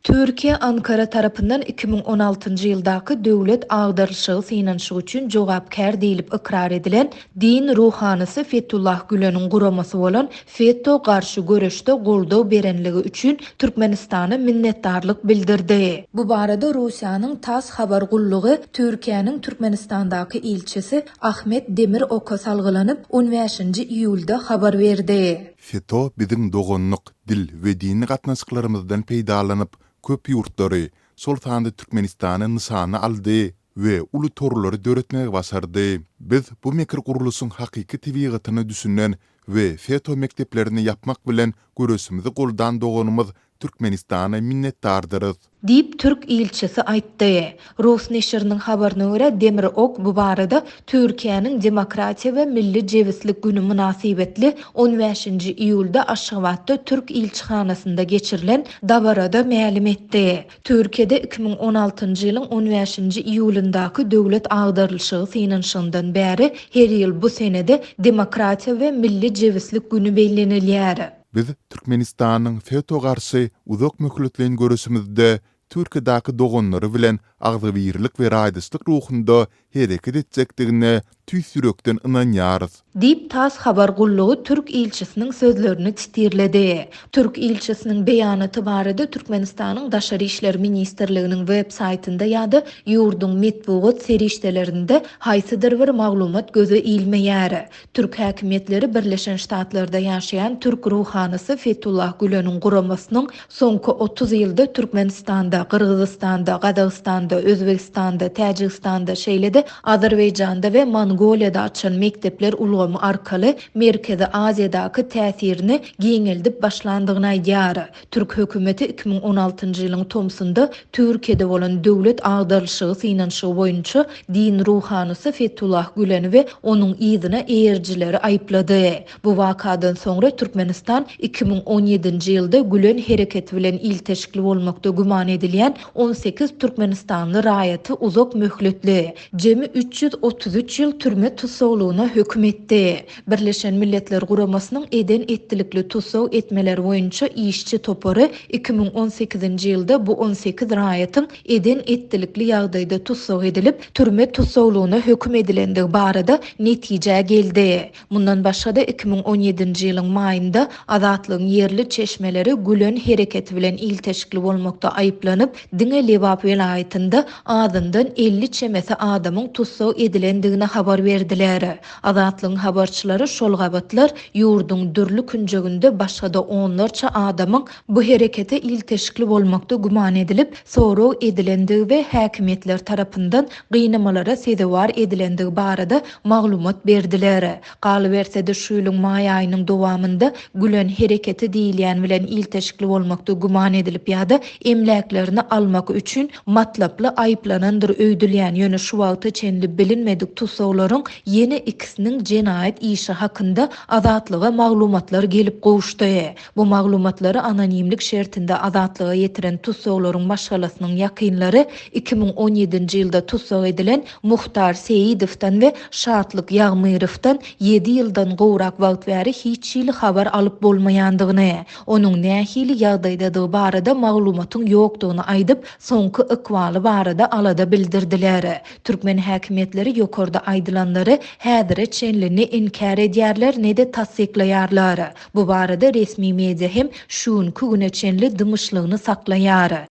Türkiye Ankara tarapyndan 2016-njy ýyldaky döwlet agdarlyşygy synanşygy üçin jogapkär diýilip ikrar edilen din ruhanysy Fethullah Gülen'iň guramasy bolan FETÖ garşy göreşde goldaw berenligi üçin Türkmenistana minnetdarlyk bildirdi. Bu barada Russiýanyň TASS habar gullugy Türkiýanyň Türkmenistandaky ilçisi Ahmet Demir Oka salgylanyp 15-nji iýulda habar berdi. FETÖ biziň dogonluk, dil we dini gatnaşyklarymyzdan peýdalanyp köp ýurtlary sol tanda Türkmenistana nysany aldy we uly torlary döretmege basardy. Biz bu mekir gurulusyň hakyky tebigatyny düşünen we FETÖ mekteplerini yapmak bilen göresimizi goldan dogonymyz Türkmenistana minnetdardyrys Dip Türk ilçesi aýtdy. Rus neşriniň habaryna görä Demir Ok bu barada Türkiýanyň Demokratiýa we Milli Jewslik güni münasibetli 15-nji iýulda Aşgabatda Türk ilçihanasynda geçirilen dabarada mälim etdi. Türkiýede 2016-njy ýylyň 15-nji iýulyndaky döwlet agdarlyşygy synanşyndan bäri her ýyl bu senede Demokratiýa we Milli Jewslik güni beýlenilýär. Biz Türkmenistanyň FETÖ garşy uzak möhletlen göresimizde Türkiýedaky dogonlary bilen agdybirlik we raýdyslyk ruhunda hereket etjekdigine tüýsürekden ynanýarys. Dip TASS habar gullugy Türk ilçisiniň sözlerini titirledi. Türk ilçisiniň beýanaty barada Türkmenistanyň Daşary işler ministrliginiň web saýtynda ýa-da ýurdun medeniýet serişdelerinde haýsydyr bir maglumat göze ilmeýär. Türk häkimetleri Birleşen Ştatlarda ýaşaýan Türk ruhanysy Fethullah Gülen'iň guramasynyň soňky 30 ýylda Türkmenistanda, Kırgızstanda, Gazagstanda, Özbekistanda, Täjikistanda, şeýle-de Azerbaýjanda we Mongoliýada açan mektepler ulgamy arkaly Merkezi Aziýadaky täsirini giňeldip başlandygyny aýdýar. Türk hökümeti 2016-njy ýylyň tomsunda Türkiýede bolan döwlet agdarlyşygy synanşygy boýunça din ruhanysy Fethullah Gülen we onuň ýzyna eýerjileri aýplady. Bu wakadan soňra Türkmenistan 2017-nji ýylda Gülen hereketi bilen ilteşikli bolmakda guman edilýän 18 Türkmenistanly raýaty uzak möhletli jemi 333 ýyl türme tutsaglygyna hökm etdi. Birleşen Milletler Guramasynyň eden etdilikli tutsaw etmeler boýunça işçi topary 2018-nji ýylda bu 18 raýatyň eden etdilikli ýagdaýda tutsaw edilip türme tutsaglygyna hökm edilendigi barada netije geldi. Mundan başga da 2017-nji ýylyň maýynda Azatlygyň yerli çeşmeleri Gülen hereketi bilen ilteşikli bolmakda aýplanyp Diňe Lebap welaýatynda adyndan 50 çemesi adamyň tutsaw edilendigine habar berdiler. Azatlygyň habarçylary şol gabatlar ýurdun dürli künjeginde başga da onlarça adamyň bu herekete ilteşikli bolmakda guman edilip soraw edilendigi we häkimetler tarapyndan gynamalara sedewar edilendigi barada maglumat berdiler. Galyberse-de şu ýylyň maý aýynyň dowamında Gülen hereketi diýilýän bilen ilteşikli bolmakda guman edilip ýa-da emläklerini almak üçin matlaply aýplanandyr öýdülýän ýöne şu wagta çenli bilinmedik tutsawlaryň yeni ikisiniň jenaýat işi hakynda azatlyga maglumatlar gelip gowuşdy. Bu maglumatlary anonimlik şertinde azatlyga ýetiren tutsawlaryň başgalasynyň ýakynlary 2017-nji ýylda tutsaw edilen Muhtar Seyidowdan we Şatlyk Ýagmyrovdan 7 ýyldan gowrak wagt bäri hiç ýyl habar alyp bolmaýandygyny, onuň nähili ýagdaýda barada maglumatyň ýokdugyny aýdyp, soňky ykbaly barada alada bildirdiler. Türkmen häkimetleri ýokarda aýdylanlary häzire çenli ne inkar edýärler ne de tasdiklaýarlar. Bu barada resmi media hem şuňky güne çenli dymyşlygyny saklaýar.